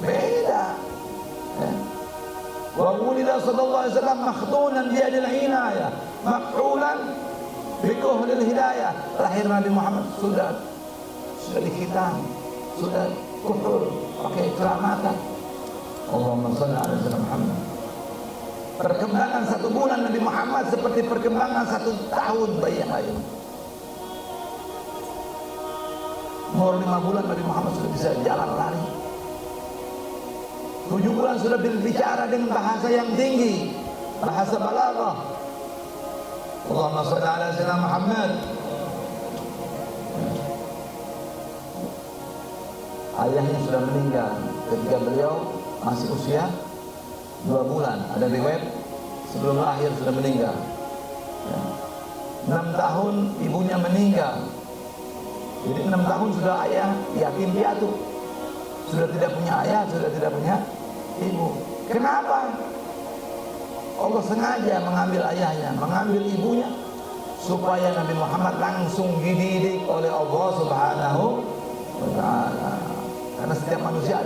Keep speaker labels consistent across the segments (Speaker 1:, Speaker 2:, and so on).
Speaker 1: Beda. Wa wulida sallallahu alaihi wasallam makhtunan bi adil inayah, maq'ulan bi kuhlil hidayah. Lahir Nabi Muhammad sudah dihitam, sudah kuhul, pakai keramatan. Allahumma shalli ala sayyidina Muhammad. Perkembangan 1 bulan Nabi Muhammad seperti perkembangan 1 tahun bayi yang lain. Umur 5 bulan Nabi Muhammad sudah bisa jalan lari. 7 bulan sudah berbicara dengan bahasa yang tinggi, bahasa balaghah. Allahumma shalli ala sayyidina Muhammad. Ayahnya sudah meninggal ketika beliau masih usia 2 bulan. Ada riwayat sebelum lahir sudah meninggal. 6 tahun ibunya meninggal. Jadi 6 tahun sudah ayah yatim piatu, sudah tidak punya ayah, sudah tidak punya ibu. Kenapa? Allah sengaja mengambil ayahnya, mengambil ibunya, supaya Nabi Muhammad langsung dididik oleh Allah Subhanahu wa Ta'ala. Karena setiap manusia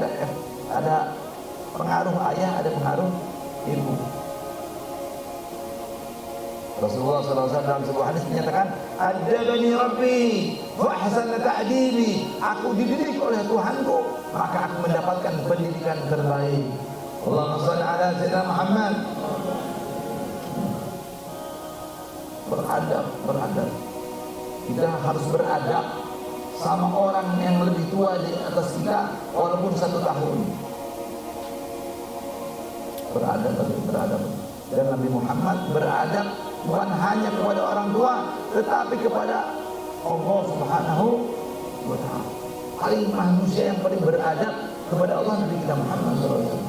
Speaker 1: ada pengaruh ayah, ada pengaruh ibu. Rasulullah SAW dalam sebuah hadis menyatakan, "Adabani Rabbi wa ahsana ta'dibi." Aku dididik oleh Tuhanku, maka aku mendapatkan pendidikan terbaik. Allahumma shalli ala sayyidina Muhammad. Beradab. Kita harus beradab sama orang yang lebih tua di atas kita walaupun 1 tahun. Beradab. Dan Nabi Muhammad beradab bukan hanya kepada orang tua, tetapi kepada Allah Subhanahu wa Ta'ala. Paling manusia yang paling beradab kepada Allah Nabi kita Muhammad SAW.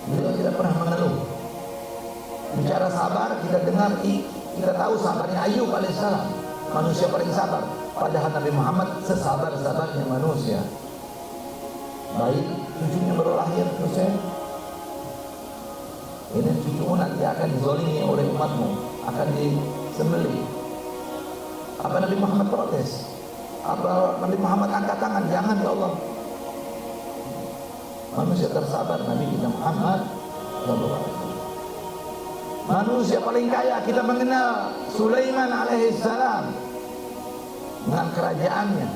Speaker 1: Beliau tidak pernah mengeluh. Bicara sabar, kita dengar, kita tahu sabarnya Ayub alaihissalam, manusia paling sabar. Padahal Nabi Muhammad sesabar-sabarnya manusia. Baik, cucunya baru lahir, terus ini cucumu nanti akan dizalimi oleh umatmu, akan disembelih. Apa Nabi Muhammad protes? Apa Nabi Muhammad angkat tangan? Jangan ya Allah. Manusia tersabar Nabi kita Muhammad. Manusia paling kaya kita mengenal Sulaiman alaihissalam dengan kerajaannya,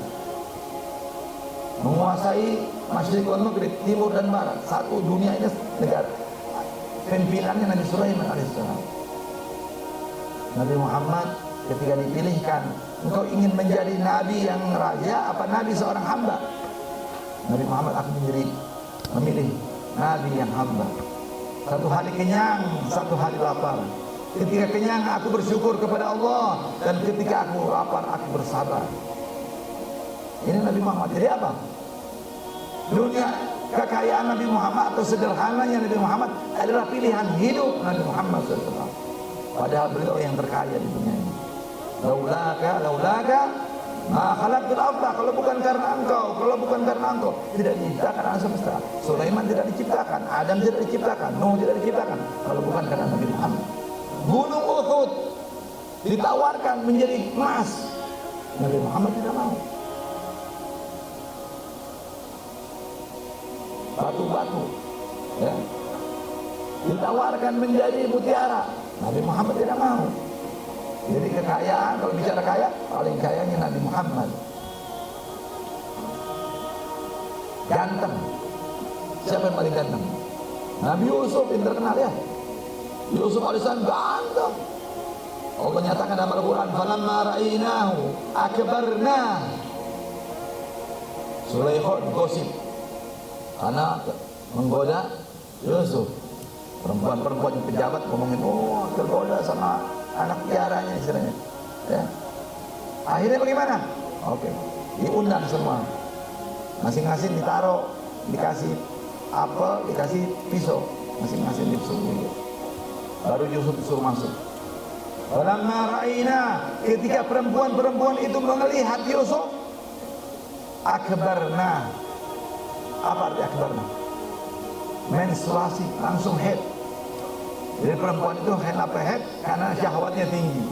Speaker 1: menguasai Masyriq wal Maghrib, timur dan barat. Satu dunia ini negara. Pimpinannya Nabi Sulaiman alaihissalam. Nabi Muhammad ketika dipilihkan, engkau ingin menjadi nabi yang raja apa nabi seorang hamba? Nabi Muhammad akan memilih nabi yang hamba. 1 hari kenyang, 1 hari lapar. Ketika kenyang aku bersyukur kepada Allah, dan ketika aku lapar aku bersabar. Ini Nabi Muhammad. Jadi apa? Dunia, kekayaan Nabi Muhammad atau sederhananya Nabi Muhammad adalah pilihan hidup Nabi Muhammad SAW. Padahal beliau yang terkaya di dunia ini. Laulaka ma khalaqtul arda. Kalau bukan karena engkau tidak diciptakan alam semesta. Sulaiman tidak diciptakan, Adam tidak diciptakan, Nuh tidak diciptakan, kalau bukan karena Nabi Muhammad. Gunung Uhud ditawarkan menjadi emas, Nabi Muhammad tidak mau. Batu-batu ya, ditawarkan menjadi mutiara, Nabi Muhammad tidak mau. Jadi kekayaan, kalau bicara kaya, paling kayanya Nabi Muhammad. Ganteng, siapa yang paling ganteng? Nabi Yusuf yang terkenal ya. Yusuf alaihissalam ganteng. Allah nyatakan dalam Al-Quran, falamma ra'inahu akbarna. Sulaikha gosip karena menggoda Yusuf. Perempuan-perempuan pejabat ngomongin, oh tergoda sama anak piaranya istilahnya ya. Akhirnya bagaimana? Oke, diundang semua, masing-masing ditaruh, dikasih apel, dikasih pisau, masing-masing disuruh. Baru Yusuf disuruh masuk. Walamma ra'ayna, ketika perempuan-perempuan itu melihat Yusuf, akbarna. Apa arti akbarna? Menstruasi, langsung head. Jadi perempuan itu kenapa head? Karena syahwatnya tinggi.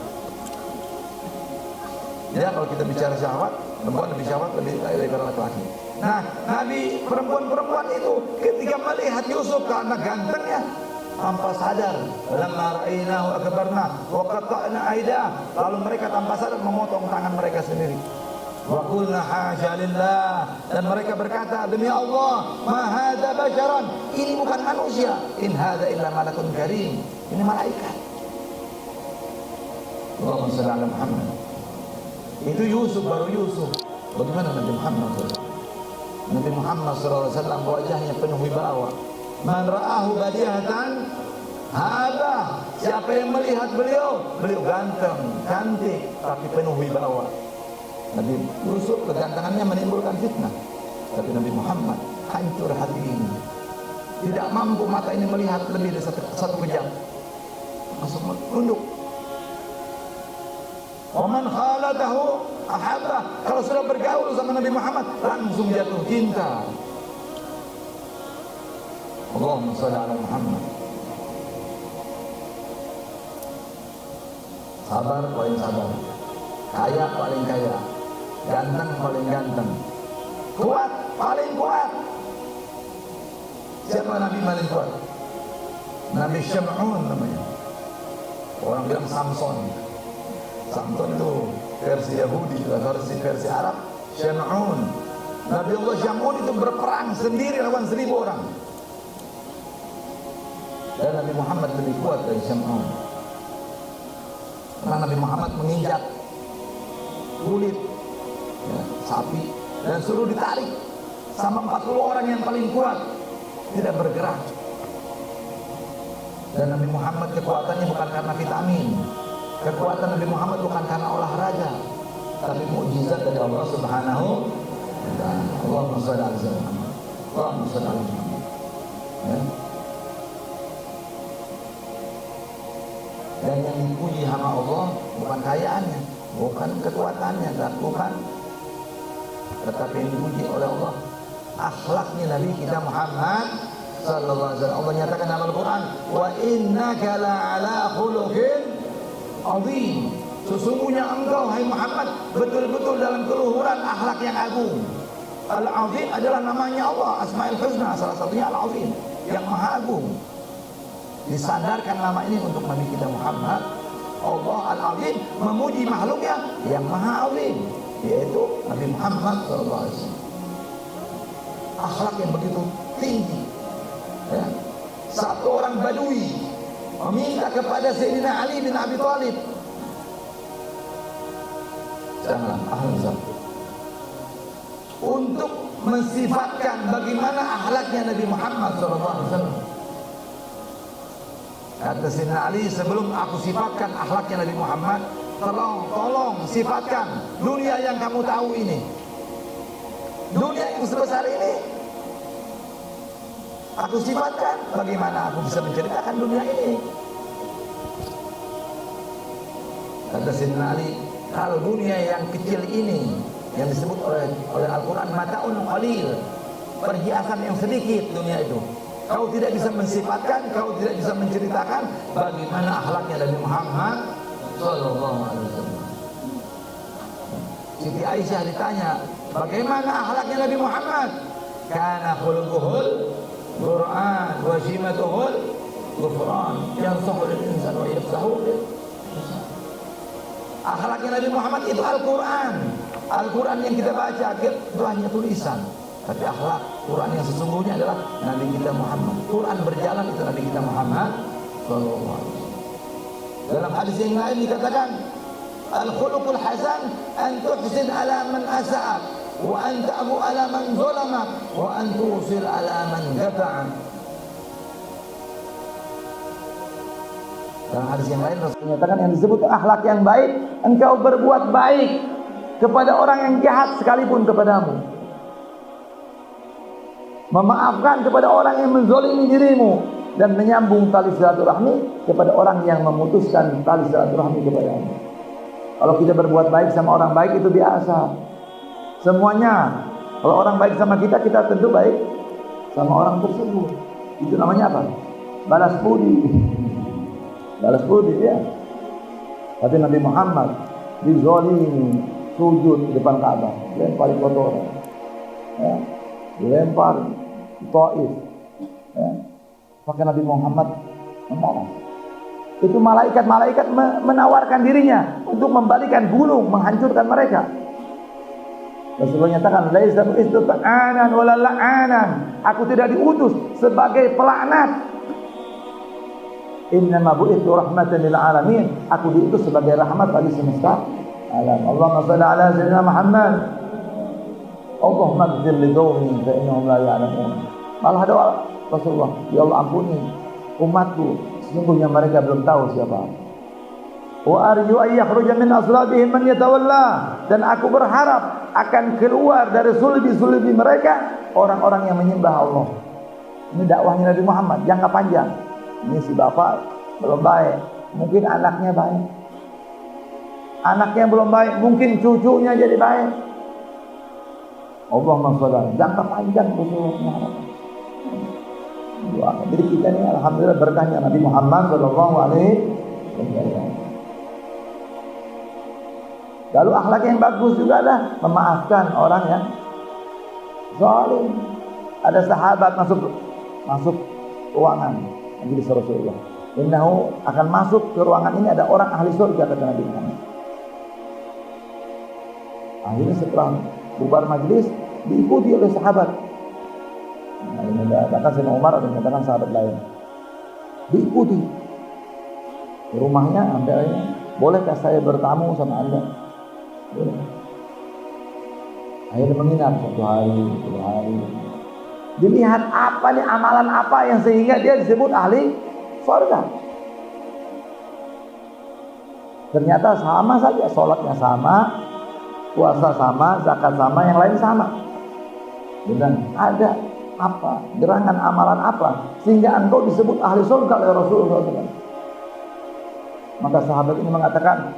Speaker 1: Ya, kalau kita bicara syahwat, perempuan lebih syahwat lebih daripada laki-laki. Nah, Nabi perempuan-perempuan itu ketika melihat Yusuf karena gantengnya, tanpa sadar, lamma ra'aynahu akbarna wa qata'na aidah, lalu mereka tanpa sadar memotong tangan mereka sendiri. Wa qulna hasya lillah, dan mereka berkata, demi Allah, ma hadza basyaran, ini bukan manusia, in hadza illa malakun karim, ini malaikat. Allahumma shalli ala Muhammad. Itu Yusuf, baru Yusuf. Bagaimana Nabi Muhammad SAW? Nabi Muhammad SAW wajahnya penuh wibawa. Man ra'ahu badihatan haba, siapa yang melihat beliau, beliau ganteng, cantik, tapi penuh wibawa. Nabi Yusuf kegantengannya menimbulkan fitnah, tapi Nabi Muhammad hancur hati ini. Tidak mampu mata ini melihat lebih dari satu jam, langsung menunduk. Waman khaladahu ahabah, kalau sudah bergaul sama Nabi Muhammad langsung jatuh cinta. Allahumma shalli ala Muhammad. Sabar paling sabar, kaya paling kaya, ganteng paling ganteng, kuat paling kuat. Siapa Nabi paling kuat? Nabi Syam'un namanya. Orang bilang Samson. Samson itu versi Yahudi, versi Arab. Syam'un. Nabi Allah Syam'un itu berperang sendiri lawan 1000 orang. Dan Nabi Muhammad lebih kuat dari Syam'un. Karena Nabi Muhammad menginjak kulit ya, sapi dan suruh ditarik sama 40 orang yang paling kuat, tidak bergerak. Dan Nabi Muhammad kekuatannya bukan karena vitamin. Kekuatan Nabi Muhammad bukan karena olahraga, tapi mukjizat dari Allah Subhanahu wa ta'ala. Allahumma shalli ala Muhammad. Allahumma shalli ala Muhammad. Ya. Dan yang dipuji sama Allah bukan kayaannya, bukan kekuatannya, bukan, tetapi yang dipuji oleh Allah akhlaknya Nabi kita Muhammad sallallahu alaihi wasallam. Allah nyatakan dalam Al-Qur'an, wa innaka la'ala khuluqin azim, sesungguhnya engkau hai Muhammad betul-betul dalam keluhuran akhlak yang agung. Al-Azim adalah namanya Allah, Asmaul Husna, salah satunya Al-Azim, yang maha agung. Disandarkan nama ini untuk Nabi kita Muhammad. Allah Al-Azim memuji makhluknya yang maha azim, yaitu Nabi Muhammad sallallahu alaihi wasallam. Akhlak yang begitu tinggi ya. Satu orang Badui meminta kepada Sayyidina Ali bin Abi Thalib, jangan ahlan, untuk mensifatkan bagaimana akhlaknya Nabi Muhammad SAW. Kata Sayyidina Ali, sebelum aku sifatkan akhlaknya Nabi Muhammad, tolong sifatkan dunia yang kamu tahu ini, dunia yang sebesar ini. Aku sifatkan, bagaimana aku bisa menceritakan dunia ini. Kata Sayyidina Ali, kalau dunia yang kecil ini, yang disebut oleh Al-Quran mata'un qalil, perhiasan yang sedikit dunia itu, kau tidak bisa mensifatkan, kau tidak bisa menceritakan bagaimana akhlaknya Nabi Muhammad sallallahu alaihi wasallam. Siti Aisyah ditanya, bagaimana akhlaknya Nabi Muhammad? Kana khuluquhul Quran wa shimatuhul Ghufran, yansahu lil insan wa yafsahu. Akhlaknya Nabi Muhammad itu Al-Quran. Al-Quran yang kita baca itu hanya tulisan, tapi akhlak Quran yang sesungguhnya adalah Nabi kita Muhammad. Quran berjalan itu Nabi kita Muhammad sallallahu alaihi wasallam. Dalam hadis yang lain dikatakan, al-khuluqul hasan an tuhsin ala man asa'ak wa an ta'fu ala man zalamak wa an tusil ala man qata'ak. Dalam hadis yang lain Rasul menyatakan, yang disebut akhlak yang baik, engkau berbuat baik kepada orang yang jahat sekalipun kepadamu, memaafkan kepada orang yang menzalimi dirimu, dan menyambung tali silaturahmi kepada orang yang memutuskan tali silaturahmi kepada Allah. Kalau kita berbuat baik sama orang baik itu biasa. Semuanya. Kalau orang baik sama kita, kita tentu baik sama orang tersebut. Itu namanya apa? Balas budi. Balas budi ya. Tapi Nabi Muhammad dizalimi sujud di depan Ka'bah, lempar kotoran, ya, dilempar Taif, ya. Maka Nabi Muhammad membalas. Itu malaikat-malaikat menawarkan dirinya untuk membalikan gunung, menghancurkan mereka. Rasulullah nyatakan, "Laisa bu'istu ta'anan wala la'anan." Aku tidak diutus sebagai pelaknat. Innama bu'istu rahmatan lil alamin. Aku diutus sebagai rahmat bagi semesta alam. Allahumma shalli ala sayyidina Muhammad. Allahumma ighfir li qaumi fa innahum la ya'lamun. Malah doa Rasulullah, ya Allah ampuni umatku, sesungguhnya mereka belum tahu siapa. Wa arju ay yakhruja min aslabihim man yatawalla, dan aku berharap akan keluar dari sulbi-sulbi mereka orang-orang yang menyembah Allah. Ini dakwahnya Nabi Muhammad jangka panjang. Ini si bapak belum baik, mungkin anaknya baik. Anaknya belum baik, mungkin cucunya jadi baik. Allahumma shalli, jangka panjang Rasulullah. Jadi kita ini alhamdulillah berkahnya Nabi Muhammad sallallahu alaihi wasallam. Lalu akhlak yang bagus juga adalah memaafkan orang yang zalim. Ada sahabat masuk ruangan majelis Rasulullah. Innahu akan masuk ke ruangan ini ada orang ahli surga, kata Nabi Muhammad. Akhirnya setelah bubar majelis diikuti oleh sahabat. Nah, ini katakan Sayyidina Umar dan katakan sahabat lain. Diikuti ke rumahnya, ambilnya, bolehkah saya bertamu sama Anda? Boleh. Akhirnya menginap 1 hari, 2 hari. Dilihat apa nih, amalan apa yang sehingga dia disebut ahli surga. Ternyata sama saja, sholatnya sama, puasa sama, zakat sama, yang lain sama. Dan ada apa, gerangan amalan apa sehingga engkau disebut ahli surga oleh Rasulullah SAW. Maka sahabat ini mengatakan,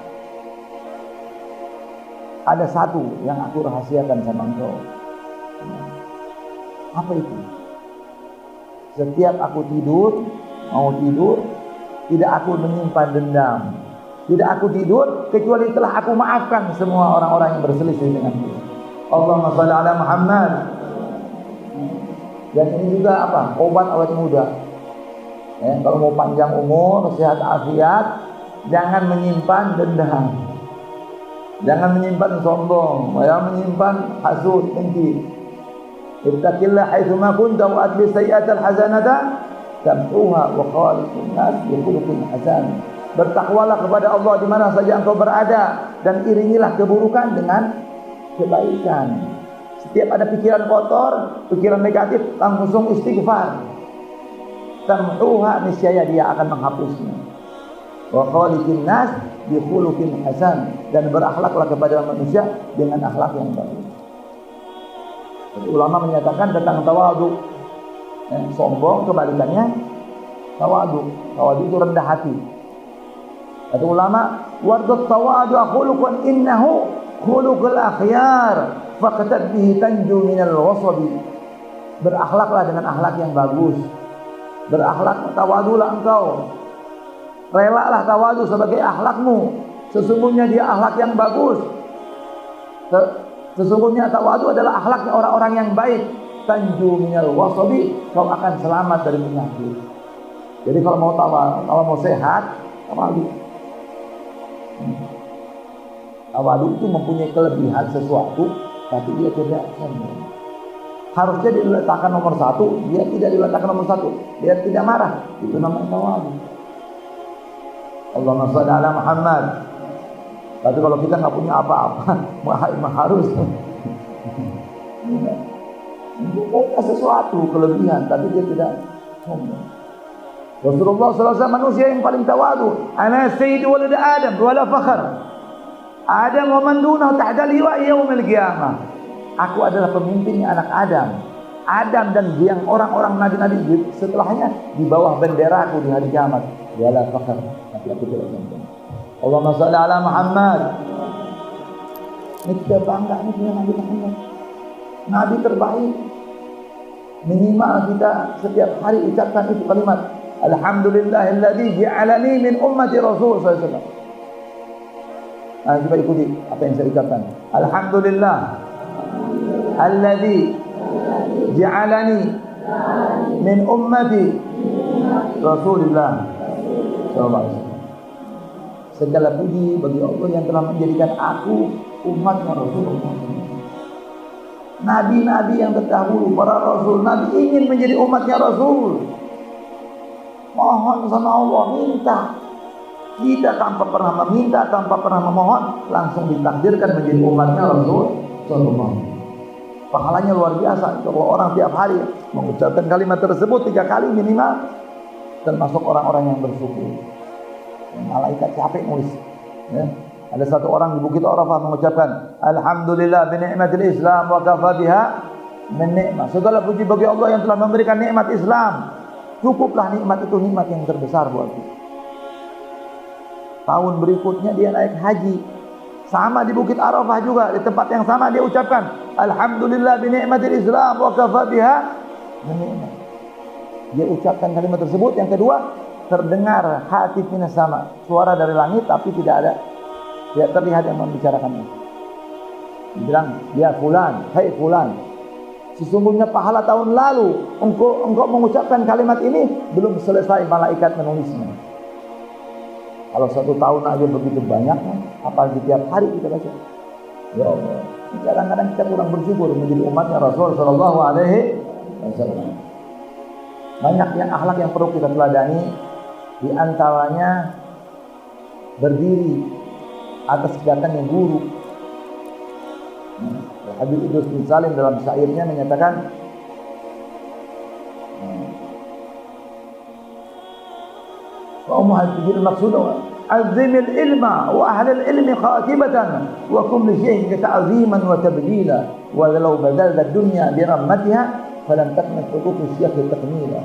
Speaker 1: ada satu yang aku rahasiakan sama engkau. Apa itu? Setiap aku mau tidur, tidak aku menyimpan dendam. Tidak aku tidur kecuali telah aku maafkan semua orang-orang yang berselisih denganku. Allahumma shalli ala Muhammad. Dan ini juga apa? Obat awet muda. Ya, kalau mau panjang umur, sehat afiat, jangan menyimpan dendam. Jangan menyimpan sombong, jangan menyimpan hasud, dengki. Ittaqillah haitsu ma kunta wa atbi sayyi'atal hasanata tamhuha wa khaliqun nas bi khuluqin hasan. Bertakwalah kepada Allah di mana saja engkau berada dan iringilah keburukan dengan kebaikan. Setiap ada pikiran kotor, pikiran negatif, langsung istighfar. Tamhuha, niscaya dia akan menghapusnya. Wa khaliqin nas bi khuluqin hasan, dan berakhlaklah kepada manusia dengan akhlak yang baik. Ulama menyatakan tentang tawadhu. Sombong kebalikannya tawadhu. Tawadhu itu rendah hati. Kata ulama, wardut tawadhu khuluqun innahu khuluqul akhyar faqad bihi tanju minal wasabi. Berakhlaklah dengan akhlak yang bagus. Berakhlak, tawadhulah engkau. Relalah tawadhu sebagai akhlakmu. Sesungguhnya dia akhlak yang bagus. Sesungguhnya tawadhu adalah akhlaknya orang-orang yang baik. Tanju minal wasabi, kau akan selamat dari penyakit. Jadi kalau mau sehat, tawadhu. Tawadhu itu mempunyai kelebihan sesuatu, tapi dia tidak sombong. Harusnya diletakkan nomor 1, dia tidak diletakkan nomor 1. Dia tidak marah, itu namanya tawadhu. Allahumma shalli ala Muhammad. Tapi kalau kita nggak punya apa-apa, harus punya sesuatu kelebihan, tapi dia tidak sombong. Rasulullah SAW manusia yang paling tawadhu. Ana sayyidu walad Adam wala fakhr. Adam wa man dunahu tahta liwa yaumil qiyamah. Aku adalah pemimpinnya anak Adam Adam dan yang orang-orang nabi-nabi setelahnya di bawah benderaku di hari kiamat. Wala fakhr, tapi aku tidak sombong. Allahumma shalli ala Muhammad. Ini kita bangga nih punya Nabi Muhammad, Nabi terbaik. Minimal kita setiap hari ucapkan itu kalimat Alhamdulillahilladzi ja'alani min ummati Rasul sallallahu alaihi wasallam. Coba ikuti apa yang saya ucapkan. Alhamdulillah alladzi ja'alani min ummati Rasulillah sallallahu alaihi wasallam. Segala puji bagi Allah yang telah menjadikan aku umatnya Rasulullah. Nabi-nabi yang terdahulu, para rasul, Nabi ingin menjadi umatnya Rasul. Mohon sama Allah, minta. Kita tanpa pernah meminta, tanpa pernah memohon, langsung ditakdirkan menjadi umatnya Rasul Sallallahu. Pahalanya luar biasa. Kalau orang tiap hari mengucapkan kalimat tersebut 3 kali minimal, termasuk orang-orang yang bersyukur. Malaikat capek nulis. Ya. Ada satu orang di Bukit Arafah mengucapkan Alhamdulillah bi ni'matil Islam wa kafa biha min ni'mah. Segala puji bagi Allah yang telah memberikan nikmat Islam. Cukuplah nikmat itu nikmat yang terbesar buat kita. Tahun berikutnya dia naik haji. Sama di Bukit Arafah juga, di tempat yang sama dia ucapkan Alhamdulillah bi ni'matil Islam wa kafa biha min ni'mah. Dia ucapkan kalimat tersebut. Yang kedua, terdengar hati minas sama, suara dari langit tapi tidak terlihat yang membicarakannya. Dia bilang, ya fulan, hai fulan, sesungguhnya pahala tahun lalu engkau mengucapkan kalimat ini belum selesai malaikat menulisnya. Kalau 1 tahun aja begitu banyaknya, apalagi tiap hari kita baca. Ya Allah, kadang-kadang kita kurang bersyukur menjadi umatnya Rasul Sallallahu Alaihi Wasallam. Banyak yang akhlak yang perlu kita teladani. Di antaranya berdiri atas kejahatan yang buruk. Habib Idrus bin Salim dalam syairnya menyatakan wa ummahatul maqsuda azimil ilma wa ahlul ilmi khatibatan wa kum li syai'in ta'ziman wa tabdila wa law badalta dunya bi rahmatiha falam takmil huquq syekh takmila.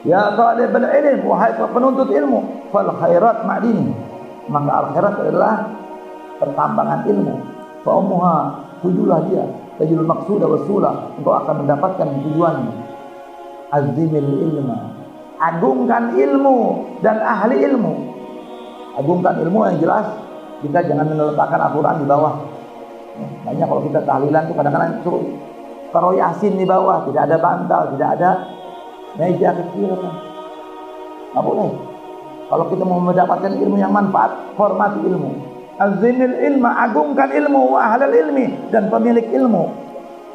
Speaker 1: Ya talibul ilm, wahai penuntut ilmu, fal khairat ma'dini, maka al khairat adalah pertambangan ilmu. Fa ummuha, tujulah dia, tajul maqsuda wasula, engkau akan mendapatkan tujuannya. Azimil ilma, agungkan ilmu dan ahli ilmu. Agungkan ilmu yang jelas, kita jangan meletakkan Al-Quran di bawah. Banyak kalau kita tahlilan itu kadang-kadang suruh taruh Yasin di bawah, tidak ada bantal, tidak ada meja kecil kan. Nggak boleh. Kalau kita mau mendapatkan ilmu yang manfaat, hormati ilmu. Azimil ilma, agungkan ilmu, wa ahlal ilmi, dan pemilik ilmu.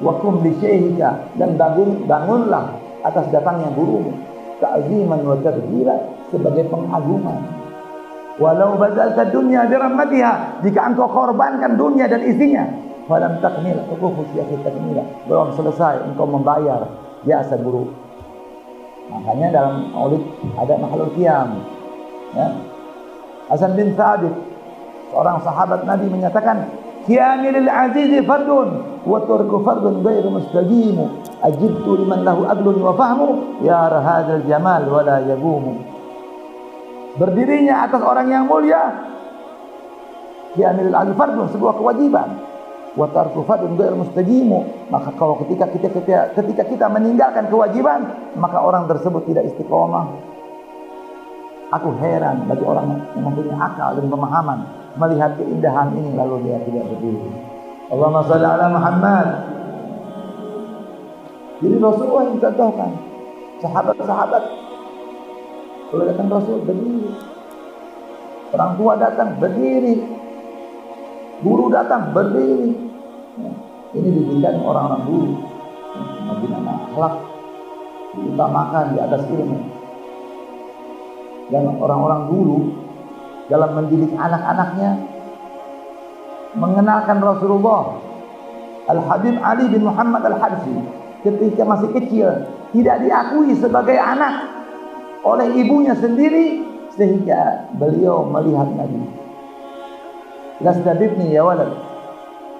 Speaker 1: Wa kum bi syaihika, dan bangunlah atas datangnya gurumu. Ta'ziman wa tadhira, sebagai pengagungan. Walau badalta dunya bi rahmatiha, jika engkau korbankan dunia dan isinya, falam takmil huquq syekh takmila, belum selesai engkau membayar jasa guru. Makanya dalam maulid ada makhluk qiyam. Ya. Hasan bin Thabit, seorang sahabat Nabi, menyatakan, qiyamil azizi fardun wa turku fardun ghairu mustajim. Ajibtu liman lahu adlun wa fahmu ya hadzal jamal wa la yagumu. Berdirinya atas orang yang mulia, qiyamil azizi fardun, sebuah kewajiban. Wa tarku fardun ghairu mustajim. Maka kalau ketika kita meninggalkan kewajiban, maka orang tersebut tidak istiqomah. Aku heran bagi orang yang mempunyai akal dan pemahaman melihat keindahan ini lalu dia tidak berdiri. Allahumma shalli ala Muhammad. Jadi Rasulullah yang contohkan, sahabat-sahabat kalau datang Rasul berdiri, orang tua datang berdiri, guru datang berdiri. Ini dibimbing orang-orang dulu, membina akhlak, diutamakan di atas ilmu. Dan orang-orang dulu dalam mendidik anak-anaknya mengenalkan Rasulullah. Al-Habib Ali bin Muhammad Al-Habsyi ketika masih kecil tidak diakui sebagai anak oleh ibunya sendiri, sehingga beliau melihat Nabi. Lasta bibni ya walad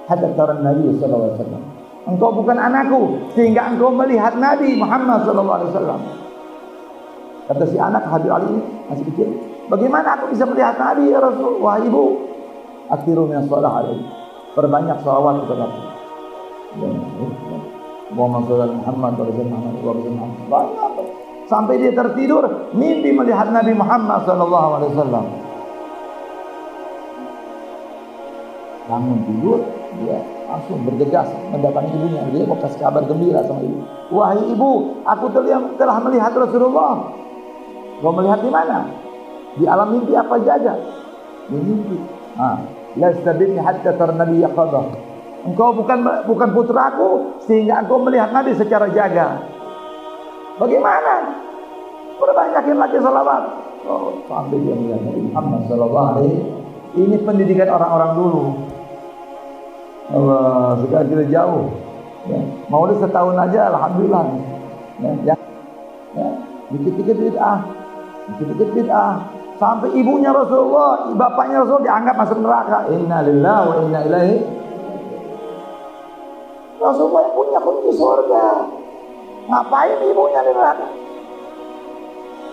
Speaker 1: hatta tara Nabi sallallahu alaihi wasallam. engkau bukan anakku sehingga engkau melihat Nabi Muhammad SAW. Kata si anak Habib Ali ini masih kecil, bagaimana aku bisa melihat Nabi ya Rasul? Wah ibu, akhiru min shalah alaihi, perbanyak salawat kepada aku. Muhammad Muhammad banyak sampai dia tertidur mimpi melihat Nabi Muhammad SAW. Bangun tidur, dia langsung bergegas mendatangi ibunya. Dia mau kasih kabar gembira sama ibu. Wahai ibu, aku telah melihat Rasulullah. Kau melihat di mana? Di alam mimpi apa saja? Di mimpi. Lasta binni hatta tar nabiyya qadha. Engkau bukan putraku sehingga engkau melihat Nabi secara jaga. Bagaimana? Perbanyakin lagi salawat. Oh, sampai dia melihat Nabi Muhammad sallallahu alaihi. Ini pendidikan orang-orang dulu. Allah, sekarang kita jauh. Ya. Maulid setahun aja, alhamdulillah. Ya. Dikit-dikit bid'ah. Sampai ibunya Rasulullah, bapaknya Rasulullah dianggap masuk neraka. Inna lillahi wa inna ilaihi. Rasulullah yang punya kunci surga. Ngapain ibunya di neraka?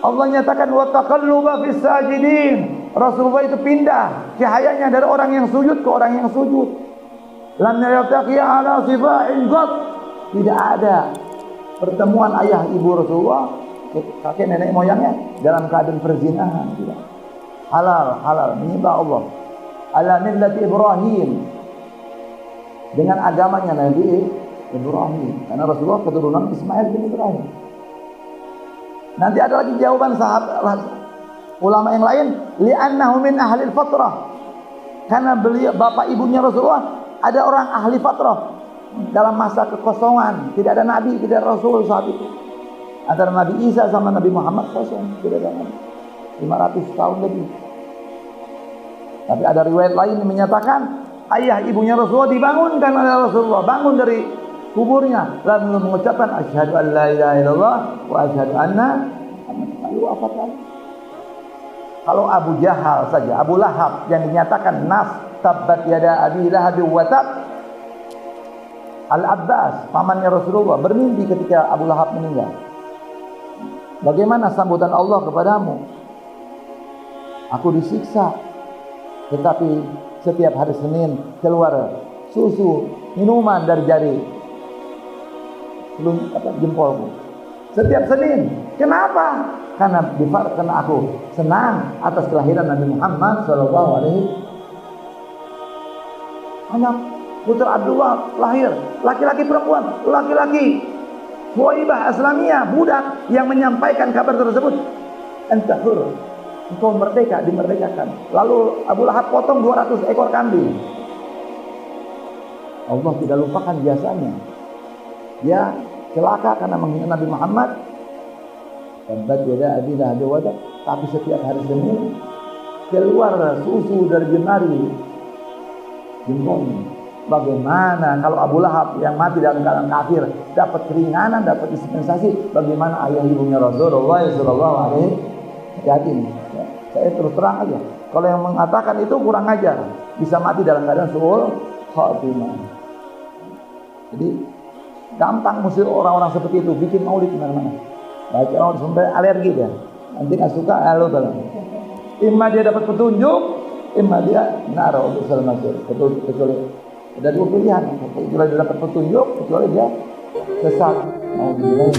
Speaker 1: Allah nyatakan wa taqalluba fis sajidin. Rasulullah itu pindah cahayanya dari orang yang sujud ke orang yang sujud. Lam yaltaqi ala sifa'in qat. Tidak ada pertemuan ayah ibu Rasulullah, kakek nenek moyangnya dalam keadaan perzinahan. Tidak. Halal menyembah Allah ala millati Ibrahim, dengan agamanya Nabi Ibrahim, karena Rasulullah keturunan Ismail bin Ibrahim. Nanti ada lagi jawaban sahabat ulama yang lain, li'annahu min ahli fatrah, karena beliau bapak ibunya Rasulullah ada orang ahli fatrah dalam masa kekosongan, tidak ada nabi, tidak ada rasul saat itu. Antara Nabi Isa sama Nabi Muhammad kosong, tidak ada nabi. 500 tahun lebih. Tapi ada riwayat lain yang menyatakan ayah ibunya Rasulullah dibangunkan oleh Rasulullah, bangun dari kuburnya lalu mengucapkan asyhadu an la ilaha illallah wa asyhadu anna Muhammadan rasulullah. Kalau Abu Jahal saja, Abu Lahab yang dinyatakan nas tabbat yada abi lahab wa tab, Al-Abbas pamannya Rasulullah bermimpi ketika Abu Lahab meninggal. Bagaimana sambutan Allah kepadamu? Aku disiksa, tetapi setiap hari Senin keluar susu minuman dari jari jempolku. Setiap Senin. Kenapa? Karena aku senang atas kelahiran Nabi Muhammad sallallahu alaihi. Anak putra Abdullah lahir, laki-laki perempuan, laki-laki. Huwaibah Aslamiyah, budak yang menyampaikan kabar tersebut. Anta hur, engkau merdeka, dimerdekakan. Lalu Abu Lahab potong 200 ekor kambing. Allah tidak lupakan jasanya. Dia celaka karena menghina Nabi Muhammad. Tabbat yada abi lahab wa tab. Tapi setiap hari Senin keluar susu dari jemari jempolnya. Bagaimana kalau Abu Lahab yang mati dalam keadaan kafir dapat keringanan, dapat dispensasi? Bagaimana ayah ibunya Rasulullah sallallahu alaihi wasallam? Saya terus terang aja. Kalau yang mengatakan itu kurang ajar, bisa mati dalam keadaan suul khatimah. Jadi gampang musir orang-orang seperti itu bikin maulid mana-mana. Baca maulid sampai alergi dia. Nanti nggak suka, lalu dalam. Imma dia dapat petunjuk, imma dia naro usul masuk. Kecuali ada dua pilihan. Kecuali dia dapat petunjuk, kecuali dia sesat. Mau dibilang